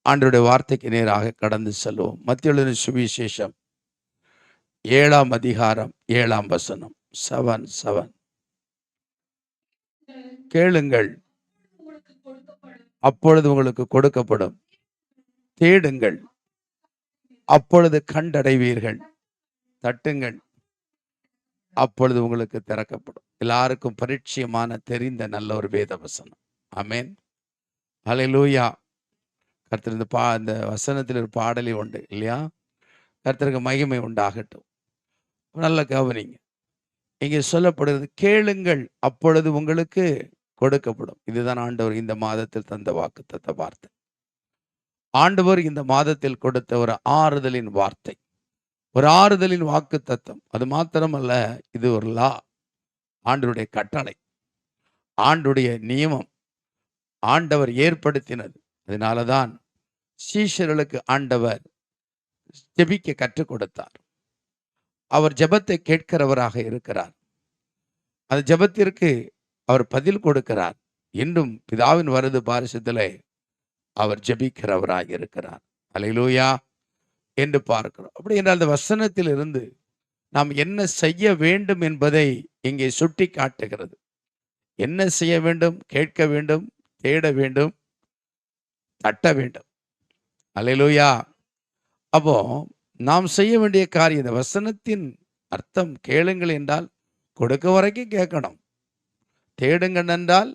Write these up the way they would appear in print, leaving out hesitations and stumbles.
ஆண்டவருடைய வார்த்தைக்கு நேராக கடந்து செல்வோம். மத்தேயு எழுதின சுவிசேஷம் 7ஆம் அதிகாரம் 7ஆம் வசனம். 7:7. கேளுங்கள், அப்பொழுது உங்களுக்கு கொடுக்கப்படும். தேடுங்கள், அப்பொழுது கண்டடைவீர்கள். தட்டுங்கள், அப்பொழுது உங்களுக்கு திறக்கப்படும். எல்லாருக்கும் பரிச்சயமான தெரிந்த நல்ல ஒரு வேத வசனம். ஆமென். ஹல்லேலூயா. கர்த்தர் இந்த வசனத்தில் ஒரு பாடலே உண்டு இல்லையா? கர்த்தருக்கு மகிமை உண்டாகட்டும். நல்ல கவனிங்க. இங்கே சொல்லப்படுகிறது, கேளுங்கள் அப்பொழுது உங்களுக்கு கொடுக்கப்படும். இதுதான் ஆண்டவர் இந்த மாதத்தில் தந்த வாக்குத்தத்த வார்த்தை. ஆண்டவர் இந்த மாதத்தில் கொடுத்த ஒரு ஆறுதலின் வார்த்தை, ஒரு ஆறுதலின் வாக்கு தத்தம். அது மாத்திரமல்ல, இது ஒரு லா, ஆண்டவருடைய கட்டளை, ஆண்டுடைய நியமம், ஆண்டவர் ஏற்படுத்தினது. அதனாலதான் சீஷர்களுக்கு ஆண்டவர் ஜெபிக்க கற்றுக் கொடுத்தார். அவர் ஜெபத்தை கேட்கிறவராக இருக்கிறார். அந்த ஜெபத்திற்கு அவர் பதில் கொடுக்கிறார். இன்னும் பிதாவின் வருது பாரிசத்திலே அவர் ஜெபிக்கிறவராக இருக்கிறார். அல்லேலூயா என்று பார்க்கிறோம். அப்படி என்றால் அந்த வசனத்தில் இருந்து நாம் என்ன செய்ய வேண்டும் என்பதை இங்கே சுட்டி காட்டுகிறது. என்ன செய்ய வேண்டும்? கேட்க வேண்டும், தேட வேண்டும், தட்ட வேண்டும். அல்லேலூயா. அப்போ நாம் செய்ய வேண்டிய காரியம், இந்த வசனத்தின் அர்த்தம் கேளுங்கள் என்றால் கொடுக்க வரைக்கும் கேட்கணும். தேடுங்கள் என்றால்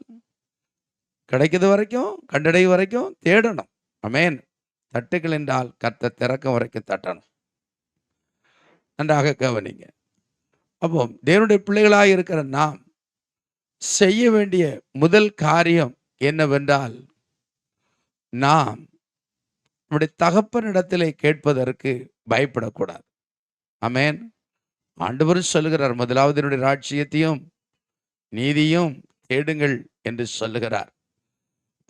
கிடைக்கிறது வரைக்கும், கண்டடை வரைக்கும் தேடணும். ஆமென். தட்டுகள் என்றால் கர்த்தர் திறக்கும் வரைக்கும் தட்டணும். நன்றாக கவனிங்க. அப்போ தேவனுடைய பிள்ளைகளாக இருக்கிற நாம் செய்ய வேண்டிய முதல் காரியம் என்னவென்றால், நாம் நம்முடைய தகப்பனிடத்திலே கேட்பதற்கு பயப்படக்கூடாது. ஆமென். ஆண்டவரும் சொல்லுகிறார், முதலாவது என்னுடைய ராஜ்யத்தையும் நீதியும் தேடுங்கள் என்று சொல்லுகிறார்.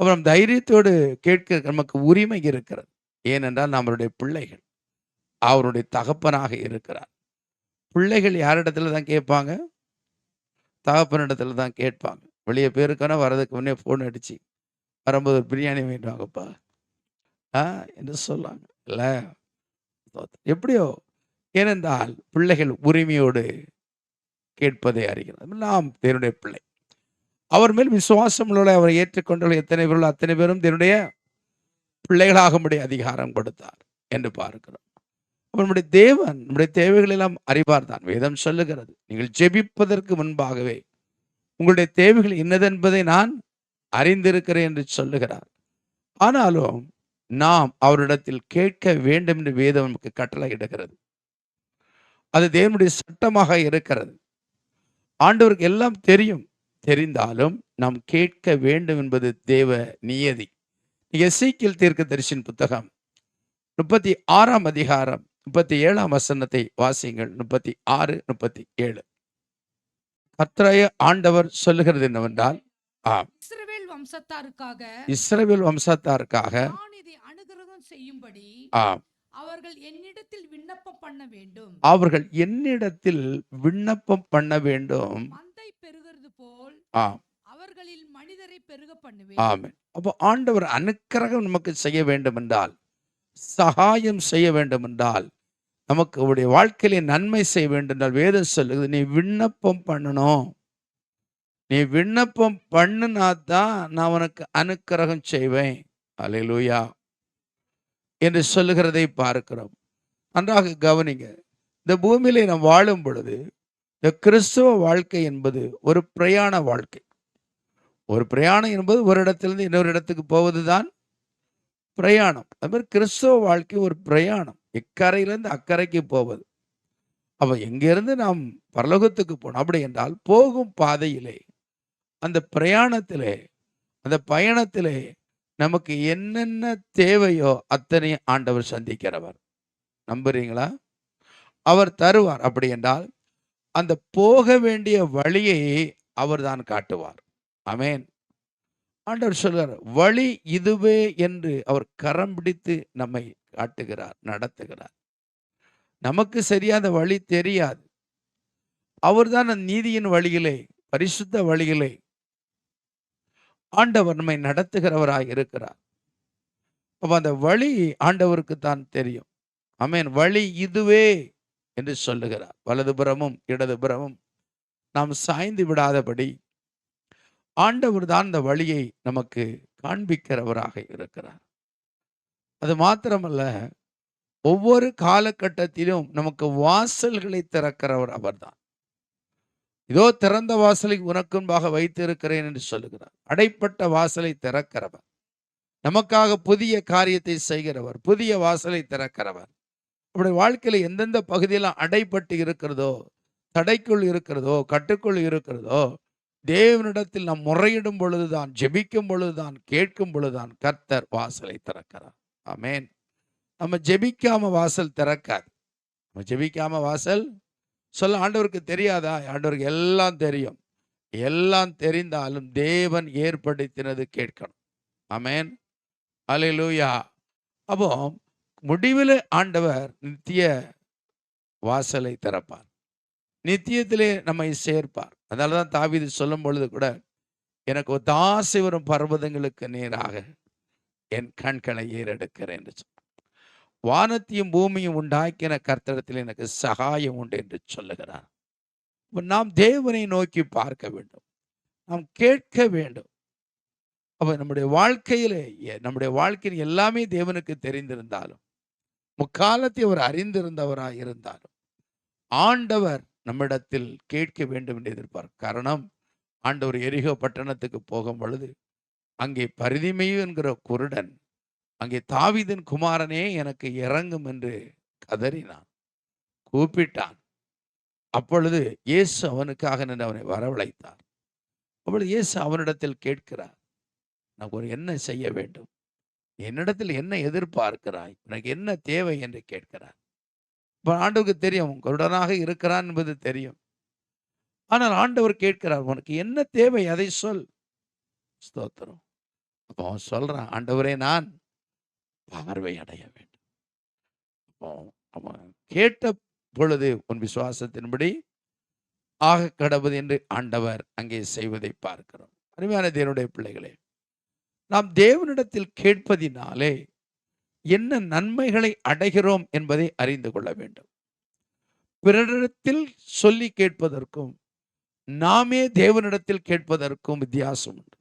அப்புறம் தைரியத்தோடு கேட்க நமக்கு உரிமை இருக்கிறது. ஏனென்றால் நம்மளுடைய பிள்ளைகள், அவருடைய தகப்பனாக இருக்கிறார். பிள்ளைகள் யாரிடத்துல தான் கேட்பாங்க? தகப்பனிடத்துல தான் கேட்பாங்க. வெளியே பேருக்கான வர்றதுக்கு முன்னே ஃபோன் அடிச்சு, வரும்போது ஒரு பிரியாணி வாங்கிட்டு வாங்கப்பா என்று சொல்லாங்க இல்ல. எப்படியோ, ஏனென்றால் பிள்ளைகள் உரிமையோடு கேட்பதை அறிகிறார். நாம் தேவனுடைய பிள்ளை, அவர் மேல் விசுவாசம் உள்ள, அவரை ஏற்றுக்கொண்டுள்ள எத்தனை பேரும் அத்தனை பேரும் தேவனுடைய பிள்ளைகளாகும்படி அதிகாரம் கொடுத்தார் என்று பார்க்கிறோம். நம்முடைய தேவன் நம்முடைய தேவைகள் எல்லாம் அறிவார் தான். வேதம் சொல்லுகிறது, நீங்கள் ஜெபிப்பதற்கு முன்பாகவே உங்களுடைய தேவைகள் இன்னதென்பதை நான் அறிந்திருக்கிறேன் என்று சொல்லுகிறார். ஆனாலும் நாம் அவரிடத்தில் கேட்க வேண்டும் என்று வேதம் நமக்கு கட்டளை இடுகிறது. அது தேவனுடைய சட்டமாக இருக்கிறது. ஆண்டவருக்கு எல்லாம் தெரியும். தெரிந்தாலும் நாம் கேட்க வேண்டும் என்பது தேவ நியதி. எசேக்கியேல் தீர்க்கதரிசியின் புத்தகம் 36ஆம் அதிகாரம் 37ஆம் வசனத்தை வாசியுங்கள். 36, 37. கர்த்தராகிய ஆண்டவர் சொல்லுகிறது என்னவென்றால், இஸ்ரவேல் வம்சத்தாருக்காக நான் இதை அனுகிரகம் செய்யும்படி அவர்கள் என்னிடத்தில் விண்ணப்பம் பண்ண வேண்டும். அவர்கள் என்னிடத்தில் விண்ணப்பம் பண்ண வேண்டும். மந்தை பெருகிறது போல் அவர்களில் மனிதரை பெருக பண்ணுவேன். ஆமென். அப்போ ஆண்டவர் அனுக்கிரகம் நமக்கு செய்ய வேண்டும் என்றால், சகாயம் செய்ய வேண்டும் என்றால், நமக்கு அவருடைய வாழ்க்கையிலே நன்மை செய்ய வேண்டும் என்றால், வேதம் சொல்லுது, நீ விண்ணப்பம் பண்ணணும். நீ விண்ணப்பம் பண்ணுனா தான் நான் உனக்கு அனுக்கிரகம் செய்வேன். அல்லேலூயா என்று சொல்லுகிறதை பார்க்கிறோம். நன்றாக கவனிங்க. இந்த பூமியிலே நாம் வாழும் பொழுது இந்த கிறிஸ்துவ வாழ்க்கை என்பது ஒரு பிரயாண வாழ்க்கை. ஒரு பிரயாணம் என்பது ஒரு இடத்திலிருந்து இன்னொரு இடத்துக்கு போவதுதான் பிரயாணம். அது மாதிரி கிறிஸ்துவ வாழ்க்கை ஒரு பிரயாணம், இக்கரையிலிருந்து அக்கறைக்கு போவது. அப்ப எங்கிருந்து நாம் பரலோகத்துக்கு போனோம் அப்படி என்றால், போகும் பாதையிலே, அந்த பிரயாணத்திலே, அந்த பயணத்திலே நமக்கு என்னென்ன தேவையோ அத்தனை ஆண்டவர் சந்திக்கிறவர். நம்புறீங்களா? அவர் தருவார். அப்படி என்றால் அந்த போக வேண்டிய வழியை அவர் தான் காட்டுவார். ஆமென். ஆண்டவர் சொல்றார், வழி இதுவே என்று அவர் கரம் பிடித்து நம்மை காட்டுகிறார், நடத்துகிறார். நமக்கு சரியான வழி தெரியாது. அவர்தான் அந்த நீதியின் வழியிலே, பரிசுத்த வழியிலே ஆண்டவர் நம்மை நடத்துகிறவராய் இருக்கிறார். அப்ப அந்த வழி ஆண்டவருக்கு தான் தெரியும். ஆமென். வழி இதுவே என்று சொல்லுகிறார். வலதுபுறமும் இடதுபுறமும் நாம் சாய்ந்து விடாதபடி ஆண்டவர் தான் அந்த வழியை நமக்கு காண்பிக்கிறவராக இருக்கிறார். அது மாத்திரமல்ல, ஒவ்வொரு காலகட்டத்திலும் நமக்கு வாசல்களை திறக்கிறவர் அவர்தான். இதோ திறந்த வாசலை உனக்கு முன்பாக வைத்திருக்கிறேன் என்று சொல்லுகிறார். அடைப்பட்ட வாசலை திறக்கிறவர், நமக்காக புதிய காரியத்தை செய்கிறவர், புதிய வாசலை திறக்கிறவர். நம்முடைய வாழ்க்கையில எந்தெந்த பகுதியெல்லாம் அடைப்பட்டு இருக்கிறதோ, தடைக்குள் இருக்கிறதோ, கட்டுக்குள் இருக்கிறதோ, தேவனிடத்தில் நாம் முறையிடும் பொழுதுதான், ஜெபிக்கும் பொழுதுதான், கேட்கும் பொழுதுதான் கர்த்தர் வாசலை திறக்கிறார். ஆமென். நம்ம ஜெபிக்காம வாசல் திறக்காது. நம்ம ஜெபிக்காம வாசல் சொல்ல ஆண்டவருக்கு தெரியாதா? ஆண்டவருக்கு எல்லாம் தெரியும். எல்லாம் தெரிந்தாலும் தேவன் ஏற்படுத்தினது கேட்கணும். ஆமென். அல்லேலூயா. அப்போ முடிவில் ஆண்டவர் நித்திய வாசலை திறப்பார். நித்தியத்திலே நம்மை சேர்ப்பார். அதனால தான் தாவீது சொல்லும் பொழுது கூட, எனக்கு ஒத்தாசை வரும் பர்வதங்களுக்கு நேராக என் கண்களை ஏறெடுக்கிறேன் என்று சொன்னார். வானத்தையும் பூமியும் உண்டாக்கின கர்த்தரிடத்தில் எனக்கு சகாயம் உண்டு என்று சொல்லுகிறார். நாம் தேவனை நோக்கி பார்க்க வேண்டும், நாம் கேட்க வேண்டும். அப்ப நம்முடைய வாழ்க்கையிலே நம்முடைய வாழ்க்கையில் எல்லாமே தேவனுக்கு தெரிந்திருந்தாலும், முக்காலத்தை அவர் அறிந்திருந்தவராய் இருந்தாலும், ஆண்டவர் நம்மிடத்தில் கேட்க வேண்டும் என்று எதிர்பார்க்க. காரணம், ஆண்டவர் எரிகோ பட்டணத்துக்கு போகும் பொழுது அங்கே பரிதிமையு என்கிற குருடன் அங்கே தாவீதின் குமாரனே எனக்கு இறங்கும் என்று கதறினான், கூப்பிட்டான். அப்பொழுது இயேசு அவனுக்காக நின்று அவனை வரவழைத்தார். அப்பொழுது இயேசு அவனிடத்தில் கேட்கிறார், நான் ஒரு என்ன செய்ய வேண்டும், என்னிடத்தில் என்ன எதிர்பார்க்கிறாய், உனக்கு என்ன தேவை என்று கேட்கிறார். இப்போ ஆண்டவருக்கு தெரியும், குருடனாக இருக்கிறான் என்பது தெரியும். ஆனால் ஆண்டவர் கேட்கிறார், உனக்கு என்ன தேவை அதை சொல். ஸ்தோத்திரம். அப்போ அவன் சொல்றான், ஆண்டவரே நான் பார்வை அடைய வேண்டும். அப்போ அவன் கேட்ட பொழுது உன் விசுவாசத்தின்படி ஆக கடவுது என்று ஆண்டவர் அங்கே செய்வதை பார்க்கிறோம். அருமையான தேவனுடைய பிள்ளைகளே, நாம் தேவனிடத்தில் கேட்பதினாலே என்ன நன்மைகளை அடைகிறோம் என்பதை அறிந்து கொள்ள வேண்டும். பிறரிடத்தில் சொல்லி கேட்பதற்கும் நாமே தேவனிடத்தில் கேட்பதற்கும் வித்தியாசம் உண்டு.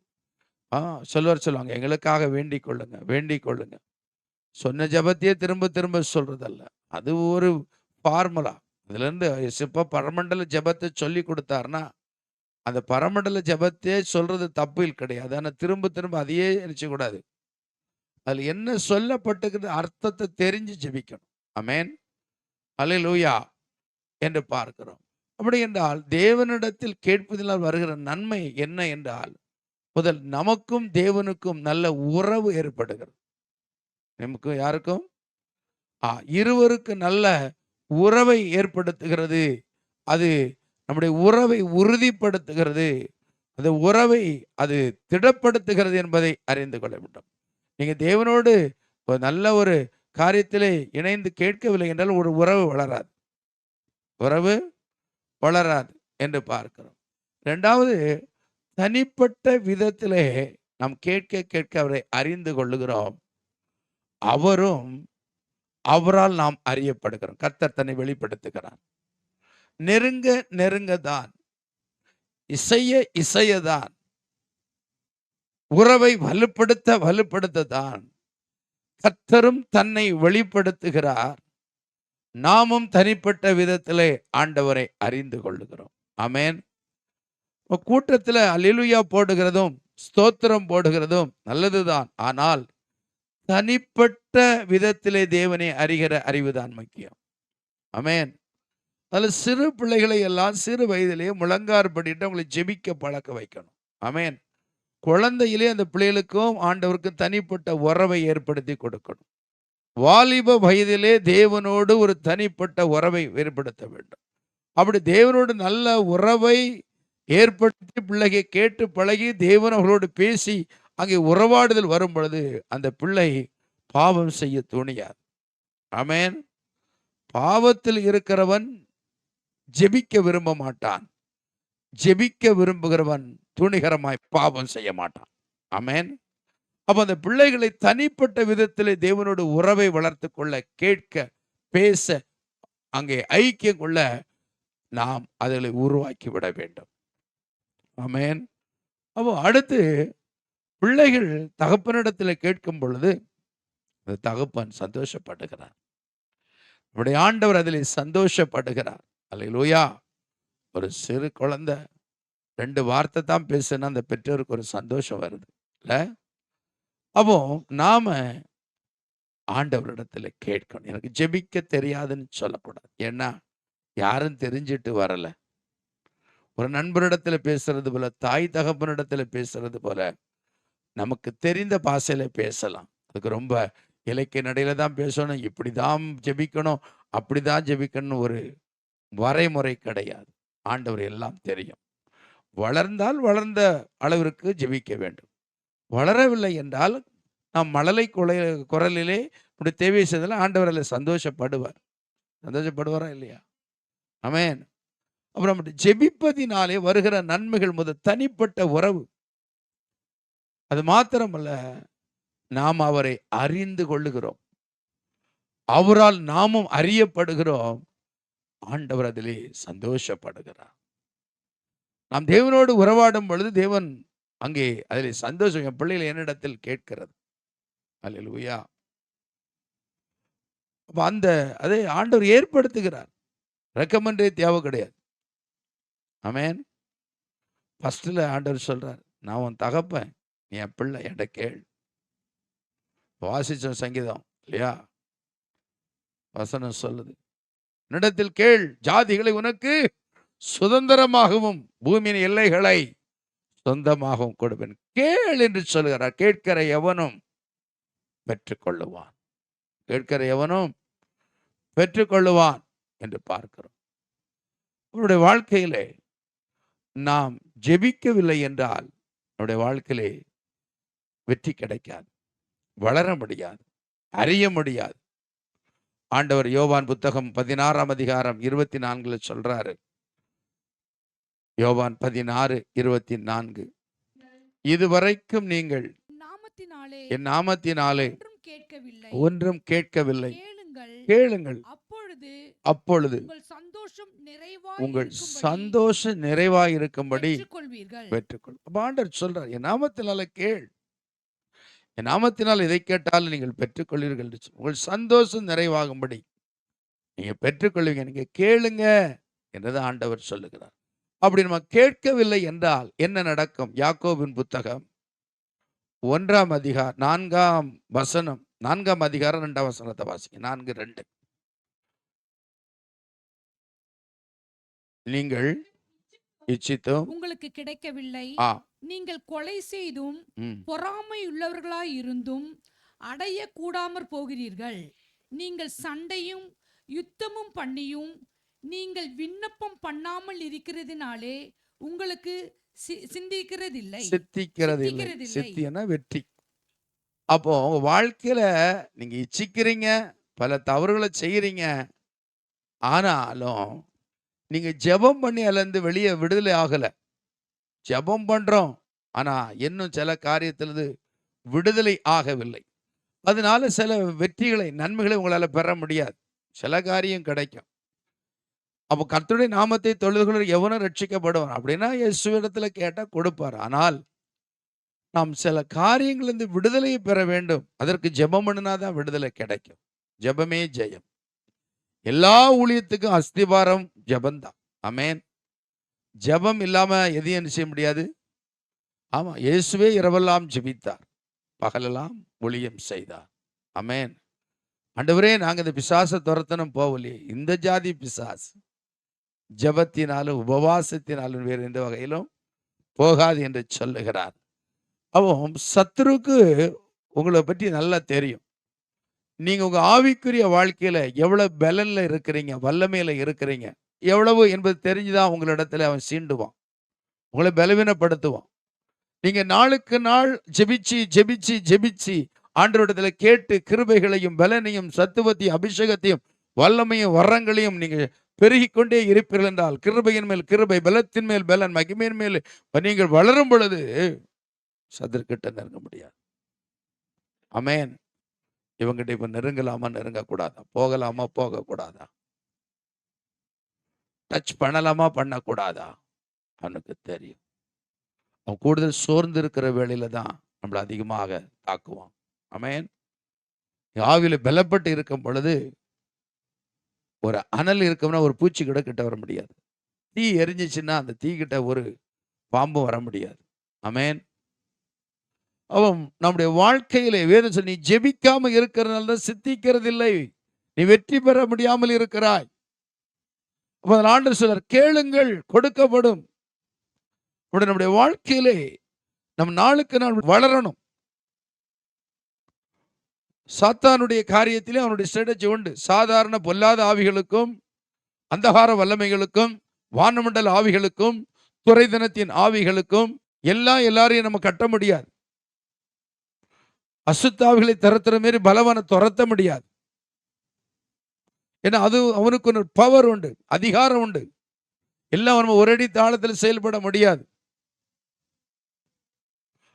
சொல்லுவாங்க, எங்களுக்காக வேண்டிக் கொள்ளுங்க, வேண்டிக் கொள்ளுங்க. சொன்ன ஜபத்தையே திரும்ப திரும்ப சொல்றதல்ல, அது ஒரு ஃபார்முலா. அதுல இருந்து எப்ப பரமண்டல ஜபத்தை சொல்லி கொடுத்தாருன்னா, அந்த பரமண்டல ஜபத்தையே சொல்றது தப்பு கிடையாது. ஆனால் திரும்ப திரும்ப அதையே நினைச்ச கூடாது. அதுல என்ன சொல்லப்பட்டிருக்கிறது அர்த்தத்தை தெரிஞ்சு ஜெபிக்கணும். ஆமென். அல்லேலூயா என்று பார்க்கிறோம். அப்படி என்றால் தேவனிடத்தில் கேட்பதினால் வருகிற நன்மை என்ன என்றால், முதல் நமக்கும் தேவனுக்கும் நல்ல உறவு ஏற்படுகிறது. நமக்கும் யாருக்கும் இருவருக்கு நல்ல உறவை ஏற்படுத்துகிறது. அது நம்முடைய உறவை உறுதிப்படுத்துகிறது, அந்த உறவை அது திடப்படுத்துகிறது என்பதை அறிந்து கொள்ள வேண்டும். நீங்க தேவனோடு ஒரு நல்ல ஒரு காரியத்திலே இணைந்து கேட்கவில்லை என்றால் ஒரு உறவு வளராது, உறவு வளராது என்று பார்க்கிறோம். இரண்டாவது, தனிப்பட்ட விதத்திலே நாம் கேட்க கேட்க அவரை அறிந்து கொள்ளுகிறோம், அவரும் அவரால் நாம் அறியப்படுகிறோம். கர்த்தர் தன்னை வெளிப்படுத்துகிறார். நெருங்க நெருங்க தான், இசைய இசையதான், உறவை வலுப்படுத்த வலுப்படுத்ததான் கர்த்தரும் தன்னை வெளிப்படுத்துகிறார். நாமும் தனிப்பட்ட விதத்திலே ஆண்டவரை அறிந்து கொள்ளுகிறோம். ஆமென். கூட்டத்தில் அல்லேலூயா போடுகிறதும் ஸ்தோத்திரம் போடுகிறதும் நல்லதுதான். ஆனால் தனிப்பட்ட விதத்திலே தேவனை அறிகிற அறிவுதான் முக்கியம். ஆமென். அதில் சிறு பிள்ளைகளை எல்லாம் சிறு வயதிலேயே முழங்கார் படிட்டு அவங்களை ஜெபிக்க பழக்க வைக்கணும். ஆமென். குழந்தையிலே அந்த பிள்ளைகளுக்கும் ஆண்டவருக்கும் தனிப்பட்ட உறவை ஏற்படுத்தி கொடுக்கணும். வாலிப வயதிலே தேவனோடு ஒரு தனிப்பட்ட உறவை ஏற்படுத்த வேண்டும். அப்படி தேவனோடு நல்ல உறவை ஏற்படுத்தி பிள்ளையை கேட்டு பழகி தேவன் அவர்களோடு பேசி அங்கே உறவாடுதல் வரும் பொழுது அந்த பிள்ளை பாவம் செய்ய துணியாது. ஆமென். பாவத்தில் இருக்கிறவன் ஜெபிக்க விரும்ப மாட்டான், ஜெபிக்க விரும்புகிறவன் துணிகரமாய் பாவம் செய்ய மாட்டான். ஆமென். அப்ப அந்த பிள்ளைகளை தனிப்பட்ட விதத்திலே தேவனோடு உறவை வளர்த்து கொள்ள, கேட்க, பேச, அங்கே ஐக்கியம் கொள்ள நாம் அதில் உருவாக்கி விட வேண்டும். ஆமென். அப்போ அடுத்து பிள்ளைகள் தகப்பனிடத்தில் கேட்கும் பொழுது அந்த தகப்பன் சந்தோஷப்படுகிறார். நம்முடைய ஆண்டவர் அதில் சந்தோஷப்படுகிறார். அல்லேலூயா. ஒரு சிறு குழந்தை 2 வார்த்தை தான் பேசுனா அந்த பெற்றோருக்கு ஒரு சந்தோஷம் வருது இல்ல? அப்போ நாம ஆண்டவரிடத்துல கேட்கணும். எனக்கு ஜெபிக்க தெரியாதுன்னு சொல்லக்கூடாது. ஏன்னா யாரும் தெரிஞ்சிட்டு வரல. ஒரு நண்பரிடத்துல பேசுறது போல, தாய் தகப்பனிடத்துல பேசுறது போல நமக்கு தெரிந்த பாஷையில பேசலாம். அதுக்கு ரொம்ப இலக்கிய நடையில தான் பேசணும், இப்படிதான் ஜெபிக்கணும், அப்படிதான் ஜெபிக்கணும்னு ஒரு வரைமுறை கிடையாது. ஆண்டவர் எல்லாம் தெரியும். வளர்ந்தால் வளர்ந்த அளவிற்கு ஜெபிக்க வேண்டும். வளரவில்லை என்றால் நாம் மழலை குரலிலே இப்படி தேவையை செய்தால் ஆண்டவர் அதில் சந்தோஷப்படுவார். சந்தோஷப்படுவாரா இல்லையா? ஆமென். அப்புறம் ஜெபிப்பதினாலே வருகிற நன்மைகள் முதல் தனிப்பட்ட உறவு. அது மாத்திரமல்ல, நாம் அவரை அறிந்து கொள்ளுகிறோம். அவரால் நாமும் அறியப்படுகிறோம். ஆண்டவர் அதிலே சந்தோஷப்படுகிறார். நாம் தேவனோடு உறவாடும் பொழுது தேவன் அங்கே அதிலே சந்தோஷம். என் பிள்ளைகள் என்னிடத்தில் கேட்கிறது. அல்லேலூயா. அப்ப அதை ஆண்டவர் ஏற்படுத்துகிறார். ரெக்கமெண்டே தேவை கிடையாது. ஆமென். ஃபர்ஸ்ட்ல ஆண்டவர் சொல்றார், நான் உன் தகப்பன், நீ என் பிள்ளை, என்கிட்ட கேள். வாசிச்ச சங்கீதம் இல்லையா? வசனம் சொல்லுது, என்னிடத்தில் கேள், ஜாதிகளை உனக்கு சுதந்திரமாகவும் பூமியின் எல்லைகளை சொந்தமாகவும் கொடுப்பேன். கேள் என்று சொல்கிறார். கேட்கிற எவனும் பெற்றுக்கொள்ளுவான். கேட்கிற எவனும் பெற்றுக்கொள்ளுவான் என்று பார்க்கிறோம். அவருடைய வாழ்க்கையிலே நாம் ஜெபிக்கவில்லை என்றால் நம்முடைய வாழ்க்கையிலே வெற்றி கிடைக்காது, வளர முடியாது, அறிய முடியாது. ஆண்டவர் யோவான் புத்தகம் 16ஆம் அதிகாரம் 24 சொல்றாரு. யோவான் 16:24, இதுவரைக்கும் நீங்கள் என் நாமத்தினாலே ஒன்றும் கேட்கவில்லை, கேளுங்கள், அப்பொழுது உங்கள் சந்தோஷம் நிறைவாய் இருக்கும்படி பெற்றுக்கொள். ஆண்டவர் சொல்றார், என் நாமத்தினால கேள், என் நாமத்தினால் இதை கேட்டாலும் நீங்கள் பெற்றுக்கொள்வீர்கள். உங்கள் சந்தோஷம் நிறைவாகும்படி நீங்க பெற்றுக்கொள்வீங்க. நீங்க கேளுங்க என்றது ஆண்டவர் சொல்லுகிறார். அப்படி நம்ம கேட்கவில்லை என்றால் என்ன நடக்கும்? யாக்கோபின் புத்தகம் 1ஆம் அதிகாரம் 4ஆம் வசனம், 4ஆம் அதிகாரம் 2ஆம் வசனத்தை வாசிங்க. 4:2, நீங்கள் இச்சித்தும் உங்களுக்கு கிடைக்கவில்லை, நீங்கள் கொலை செய்தும் பொறாமை உள்ளவர்களாய் இருந்தும் அடைய கூடாமற் போகிறீர்கள். நீங்கள் சண்டையும் யுத்தமும் பண்ணியும் நீங்கள் விண்ணப்பம் பண்ணாமல் இருக்கிறதுனாலே உங்களுக்கு சித்திக்கிறதில்லை. சித்தினா வெற்றி. அப்போ உங்க வாழ்க்கையில நீங்க இச்சிக்கிறீங்க, பல தவறுகளை செய்யறீங்க, ஆனாலும் நீங்க ஜெபம் பண்ணி அதிலிருந்து வெளியே விடுதலை ஆகல. ஜெபம் பண்றோம், ஆனா இன்னும் சில காரியத்திலிருந்து விடுதலை ஆகவில்லை. அதனால சில வெற்றிகளை, நன்மைகளை உங்களால பெற முடியாது. சில காரியம் கிடைக்கும். அப்போ கர்த்தருடைய நாமத்தை தொழுதுகொள்ள எவனும் ரட்சிக்கப்படுவான் அப்படின்னா இயேசுவிடத்துல கேட்டா கொடுப்பார். ஆனால் நாம் சில காரியங்களிலிருந்து விடுதலையை பெற வேண்டும். அதற்கு ஜெபம் பண்ணினாதான் விடுதலை கிடைக்கும். ஜெபமே ஜெயம். எல்லா ஊழியத்துக்கும் அஸ்திபாரம் ஜெபந்தான். ஆமென். ஜெபம் இல்லாம எதையும் செய்ய முடியாது. ஆமா, இயேசுவே இரவெல்லாம் ஜெபித்தார், பகலெல்லாம் ஊழியம் செய்தார். ஆமென். ஆண்டவரே, நாங்க இந்த பிசாசை துரத்தணும் போகலையே, இந்த ஜாதி பிசாசு ஜெபத்தினாலும் உபவாசத்தினாலும் வேறு எந்த வகையிலும் போகாது என்று சொல்லுகிறார். அப்போ சத்துருக்கு உங்களை பற்றி நல்லா தெரியும். நீங்க உங்க ஆவிக்குரிய வாழ்க்கையில எவ்வளவு பலன்ல இருக்கிறீங்க, வல்லமையில இருக்கிறீங்க எவ்வளவு என்பது தெரிஞ்சுதான் உங்களிடத்துல அவன் சீண்டுவான், உங்களை பலவீனப்படுத்துவான். நீங்க நாளுக்கு நாள் ஜெபிச்சு ஜெபிச்சு ஜெபிச்சு ஆண்டவரிடத்துல கேட்டு கிருபைகளையும் பலனையும் சத்துவத்தையும் அபிஷேகத்தையும் வல்லமையும் வரங்களையும் நீங்க பெருகிக்கொண்டே இருப்பீர்கள் என்றால், கிருபையின் மேல் கிருபை, பலத்தின் மேல் பலன், மகிமையின் மேல் நீங்கள் வளரும் பொழுது சத்துருக்கிட்ட நெருங்க முடியாது. ஆமென். இவங்கிட்ட இப்ப நெருங்கலாமா நெருங்கக்கூடாதா, போகலாமா போகக்கூடாதா, டச் பண்ணலாமா பண்ணக்கூடாதா, அவனுக்கு தெரியும். அவன் கூடுதல் சோர்ந்து இருக்கிற வேளையில தான் நம்மளை அதிகமாக தாக்குவான். ஆமென். ஆவியில பலப்பட்டு இருக்கும் பொழுது ஒரு அனல் இருக்கும்னா ஒரு பூச்சி கூட கிட்ட வர முடியாது. தீ எரிஞ்சிச்சுன்னா அந்த தீ கிட்ட ஒரு பாம்பும் வர முடியாது. ஆமென். அவன் நம்முடைய வாழ்க்கையிலே வேதம் சொல்லி, நீ ஜெபிக்காம இருக்கிறதுனால தான் சித்திக்கிறது இல்லை, நீ வெற்றி பெற முடியாமல் இருக்கிறாய். அப்ப ஆண்டவர் சொல்றார், கேளுங்கள் கொடுக்கப்படும். நம்முடைய வாழ்க்கையிலே நம் நாளுக்கு நாள் வளரணும். சாத்தானுடைய காரியத்திலே அவனுடைய ஸ்ட்ராட்டஜி உண்டு. சாதாரண பொல்லாத ஆவிகளுக்கும், அந்தகார வல்லமைகளுக்கும், வானமண்டல ஆவிகளுக்கும், துரைதனத்தின் ஆவிகளுக்கும் எல்லாரையும் நம்ம கட்ட முடியாது. அசுத்தாவிகளை துரத்துற மாதிரி பலவான துரத்த முடியாது. ஏன்னா அது அவனுக்கு ஒரு பவர் உண்டு, அதிகாரம் உண்டு. எல்லாம் நம்ம ஒரடி தாளத்தில் செயல்பட முடியாது.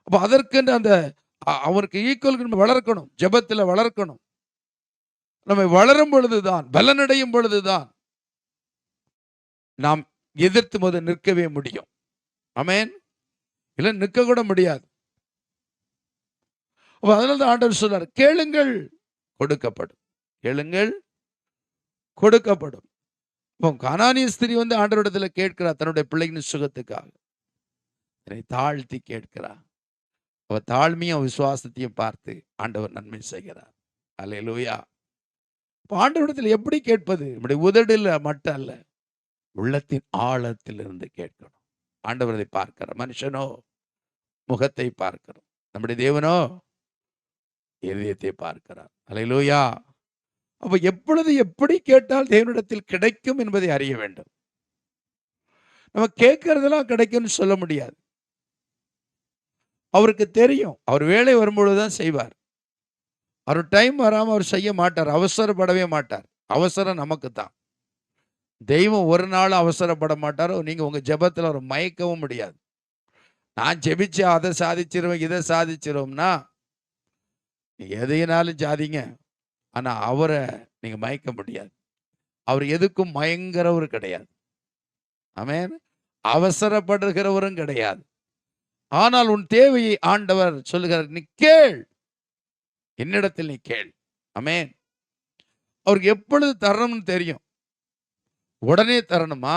அப்ப அதற்கென்று அந்த அவனுக்கு ஈக்குவல் வளர்க்கணும், ஜெபத்தில் வளர்க்கணும். நம்ம வளரும் பொழுதுதான், பலனடையும் பொழுதுதான் நாம் எதிர்த்து போது நிற்கவே முடியும். ஆமென். இல்லை நிற்க கூட முடியாது. அதனால தான் ஆண்டவர் சொல்றார், கேளுங்கள் கொடுக்கப்படும், கேளுங்கள் கொடுக்கப்படும். கானானிய ஸ்திரீ வந்து ஆண்டவரிடத்துல கேட்கிறார் தன்னுடைய பிள்ளைகளின் சுகத்துக்காக. தாழ்த்தி கேட்கிறார். அவ தாழ்மையும் விசுவாசத்தையும் பார்த்து ஆண்டவர் நன்மை செய்கிறார். அல்லேலூயா. ஆண்டவரிடத்தில் எப்படி கேட்பது? நம்முடைய உதடுல மட்டும் அல்ல, உள்ளத்தின் ஆழத்தில் இருந்து கேட்கணும். ஆண்டவரை பார்க்கிற மனுஷனோ முகத்தை பார்க்கிறோம், நம்முடைய தேவனோ இதயத்தை பார்க்கிறார். அல்லேலூயா. அப்ப எப்பொழுது எப்படி கேட்டால் தேவனிடத்தில் கிடைக்கும் என்பதை அறிய வேண்டும். நம்ம கேட்கறதெல்லாம் கிடைக்கும்னு சொல்ல முடியாது. அவருக்கு தெரியும், அவர் வேலை வரும்பொழுதுதான் செய்வார். அவர் டைம் வராம அவர் செய்ய மாட்டார், அவசரப்படவே மாட்டார். அவசரம் நமக்கு தான். தெய்வம் ஒரு நாள் அவசரப்பட மாட்டாரோ. நீங்க உங்க ஜெபத்தில் ஒரு மயக்கவும் முடியாது. நான் ஜெபிச்சு அதை சாதிச்சிருவேன் இதை சாதிச்சிருவோம்னா எதையினாலும் சாதிங்க, ஆனா அவரை நீங்க மயக்க முடியாது. அவர் எதுக்கும் மயங்கிறவர் கிடையாது. ஆமென். அவசரப்படுகிறவரும் கிடையாது. ஆனால் உன் தேவையை ஆண்டவர் சொல்லுகிறார், நீ கேள், என்னிடத்தில் நீ கேள். ஆமென். அவருக்கு எப்பொழுது தரணும்னு தெரியும். உடனே தரணுமா,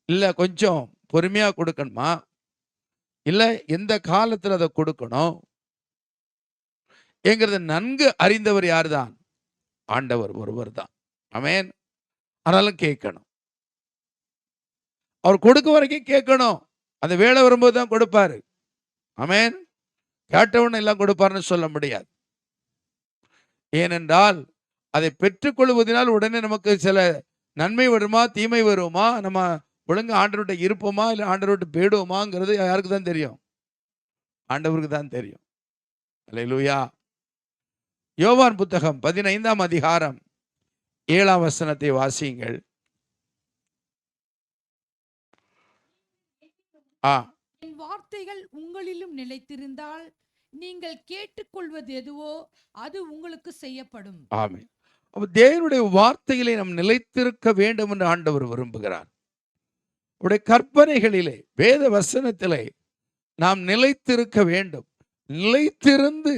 இல்ல கொஞ்சம் பொறுமையா கொடுக்கணுமா, இல்ல எந்த காலத்தில் அதை கொடுக்கணும் என்கிறத நன்கு அறிந்தவர் யார்தான்? ஆண்டவர் ஒருவர் தான். ஆமென். ஆனாலும் கேட்கணும். அவர் கொடுக்க வரைக்கும் கேட்கணும். அந்த வேலை வரும்போது தான் கொடுப்பாரு. ஆமென். கேட்டவன எல்லாம் கொடுப்பாருன்னு சொல்ல முடியாது. ஏனென்றால் அதை பெற்றுக்கொள்வதனால் உடனே நமக்கு சில நன்மை வருமா தீமை வருமா, நம்ம ஒழுங்கு ஆண்டவர்கிட்ட இருப்போமா இல்லை ஆண்டவர்கிட்ட போயிடுவோமாங்கிறது யாருக்கு தான் தெரியும்? ஆண்டவருக்கு தான் தெரியும். அல்லேலூயா. யோவான் புத்தகம் 15ஆம் அதிகாரம் 7ஆம் வசனத்தை வாசியுங்கள். என் வார்த்தைகள் உங்களிலும் நிலைத்திருந்தால் நீங்கள் கேட்டுக்கொள்வது எதுவோ அது உங்களுக்கு செய்யப்படும். ஆமென். அப்ப தேவனுடைய வார்த்தைகளை நாம் நிலைத்திருக்க வேண்டும் என்று ஆண்டவர் விரும்புகிறார். அவருடைய கற்பனைகளிலே வேத வசனத்திலே நாம் நிலைத்திருக்க வேண்டும். நிலைத்திருந்து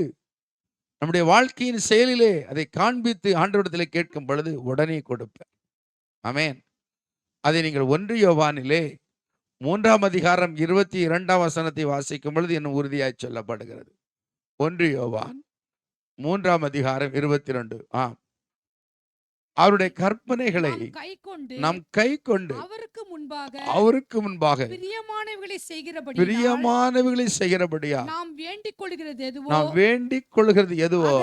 நம்முடைய வாழ்க்கையின் செயலிலே அதை காண்பித்து ஆண்டவரிடத்திலே கேட்கும் பொழுது உடனே கொடுப்பேன். ஆமென். அதை நீங்கள் 1 யோவானிலே 3ஆம் அதிகாரம் 22ஆம் வசனத்தை வாசிக்கும் பொழுது இன்னும் உறுதியாய் சொல்லப்படுகிறது. 1 யோவான் 3ஆம் அதிகாரம் 22. அவருடைய கற்பனைகளை நாம் கை கொண்டு அவருக்கு முன்பாக பிரியமானவைகளை செய்கிறபடியா நாம் வேண்டிக் கொள்கிறது எதுவோ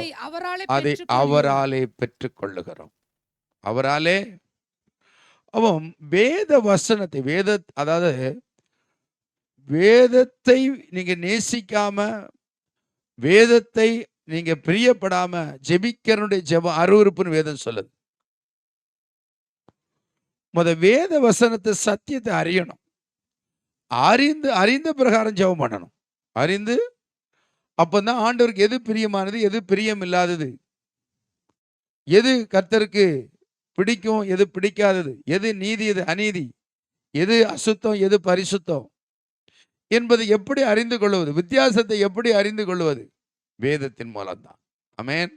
அதை அவராலே பெற்றுக் கொள்ளுகிறோம். அவராலே. அவன் வேத வசனத்தை அதாவது வேதத்தை நீங்க நேசிக்காம, வேதத்தை நீங்க பிரியப்படாம ஜெபிக்கிறனுடைய ஜெபம் அருவருப்புன்னு வேதம் சொல்லுது. வேத வசனத்தை சத்தியத்தை அறியணும். அறிந்த பிரகாரம் ஜெபம் பண்ணணும். அறிந்து அப்பதான் ஆண்டவருக்கு எது பிரியமானது, எது பிரியம் இல்லாதது, எது கர்த்தருக்கு பிடிக்கும், எது பிடிக்காதது, எது நீதி, எது அநீதி, எது அசுத்தம், எது பரிசுத்தம் என்பதை எப்படி அறிந்து கொள்வது, வித்தியாசத்தை எப்படி அறிந்து கொள்வது? வேதத்தின் மூலம்தான். ஆமென்.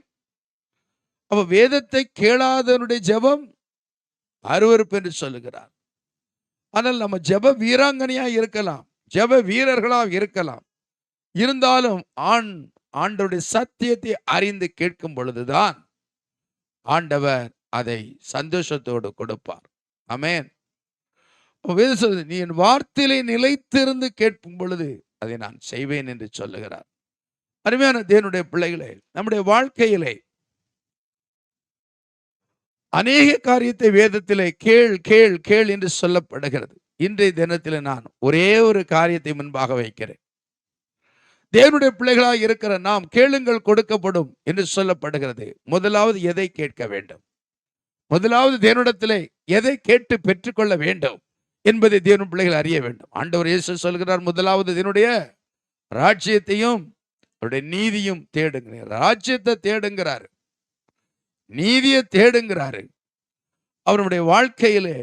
அப்ப வேதத்தை கேளாதவனுடைய ஜெபம் அருவருப்பு என்று சொல்லுகிறார். ஆனால் நம்ம ஜெப வீராங்கனையா இருக்கலாம், ஜெப வீரர்களா இருக்கலாம். இருந்தாலும் ஆண்டவருடைய சத்தியத்தை அறிந்து கேட்கும் பொழுதுதான் ஆண்டவர் அதை சந்தோஷத்தோடு கொடுப்பார். ஆமென். வேதம் சொல்லுது, நீ என் வார்த்தையிலே நிலைத்திருந்து கேட்கும் பொழுது அதை நான் செய்வேன் என்று சொல்லுகிறார். அருமையான தேவனுடைய பிள்ளைகளே, நம்முடைய வாழ்க்கையிலே அநேக காரியத்தை வேதத்திலே கேள் கேள் கேள் என்று சொல்லப்படுகிறது. இன்றைய தினத்தில் நான் ஒரே ஒரு காரியத்தை முன்பாக வைக்கிறேன். தேவனுடைய பிள்ளைகளாக இருக்கிற நாம் கேளுங்கள் கொடுக்கப்படும் என்று சொல்லப்படுகிறது. முதலாவது எதை கேட்க வேண்டும், முதலாவது தேவனிடத்திலே எதை கேட்டு பெற்றுக்கொள்ள வேண்டும் என்பதை தேவனுடைய பிள்ளைகள் அறிய வேண்டும். ஆண்டவர் இயேசு சொல்கிறார், முதலாவது தேவனுடைய ராஜ்யத்தையும் அவருடைய நீதியும் தேடுங்க. ராஜ்யத்தை தேடுங்கிறாரு, நீதியை தேடுங்கிறாரு. அவருடைய வாழ்க்கையிலே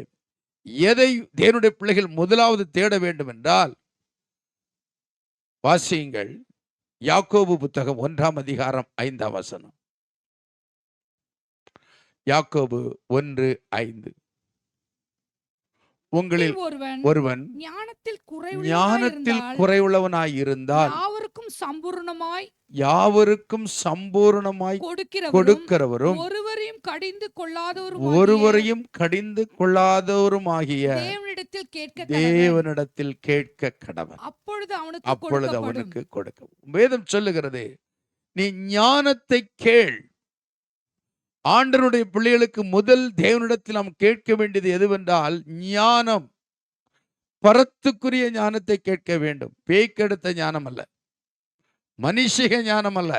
எதை தேவனுடைய பிள்ளைகள் முதலாவது தேட வேண்டும் என்றால், வாசியுங்கள் யாக்கோபு புத்தகம் 1 அதிகாரம் 5 வசனம். யாக்கோபு 1:5. உங்களில் ஒருவன் ஞானத்தில் குறைவுள்ளவனாய் இருந்தால் யாவருக்கும் சம்பூர்ணமாய் கொடுக்கிறவரும் ஒருவரையும் கடிந்து கொள்ளாதவருமாகிய தேவனிடத்தில் கேட்க கடவன், அப்பொழுது அவனுக்கு கொடுக்க. வேதம் சொல்லுகிறது, நீ ஞானத்தை கேள். ஆண்டவருடைய பிள்ளைகளுக்கு முதல் தேவனிடத்தில் நாம் கேட்க வேண்டியது எதுவென்றால் ஞானம். பரத்துக்குரிய ஞானத்தை கேட்க வேண்டும். பேய்க்கெடுத்த ஞானம் அல்ல, மனுஷிக ஞானம் அல்ல,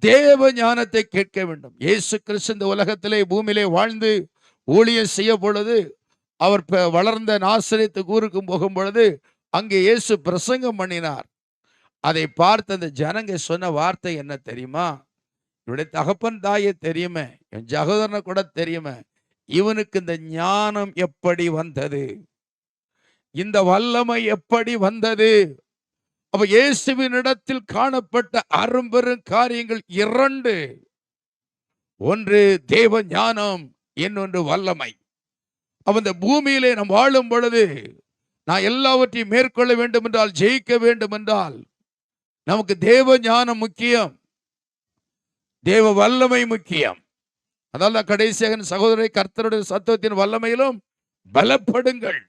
தேவ ஞானத்தை கேட்க வேண்டும். இயேசு கிறிஸ்து இந்த உலகத்திலே பூமியிலே வாழ்ந்து ஊழியம் செய்ய பொழுது, அவர் வளர்ந்த நாசரேத்து ஊருக்கு போகும் பொழுது அங்கே இயேசு பிரசங்கம் பண்ணினார். அதை பார்த்த அந்த ஜனங்க சொன்ன வார்த்தை என்ன தெரியுமா? இவருடைய தகப்பன் தாயை தெரியுமே, என் சகோதரனை கூட தெரியுமே, இவனுக்கு இந்த ஞானம் எப்படி வந்தது, இந்த வல்லமை எப்படி வந்தது? அப்ப இயேசுவின் இடத்தில் காணப்பட்ட அரும்பெரும் காரியங்கள் 2. ஒன்று தேவ ஞானம், இன்னொன்று வல்லமை. அப்ப இந்த பூமியிலே நாம் வாழும் பொழுது நான் எல்லாவற்றையும் மேற்கொள்ள வேண்டும் என்றால், ஜெயிக்க வேண்டும் என்றால் நமக்கு தேவ ஞானம் முக்கியம், தேவ வல்லமை முக்கியம். அதனால கடைசியாக சகோதரரை கர்த்தருடைய சத்தத்தின் வல்லமையிலும் பலப்படுங்கள்.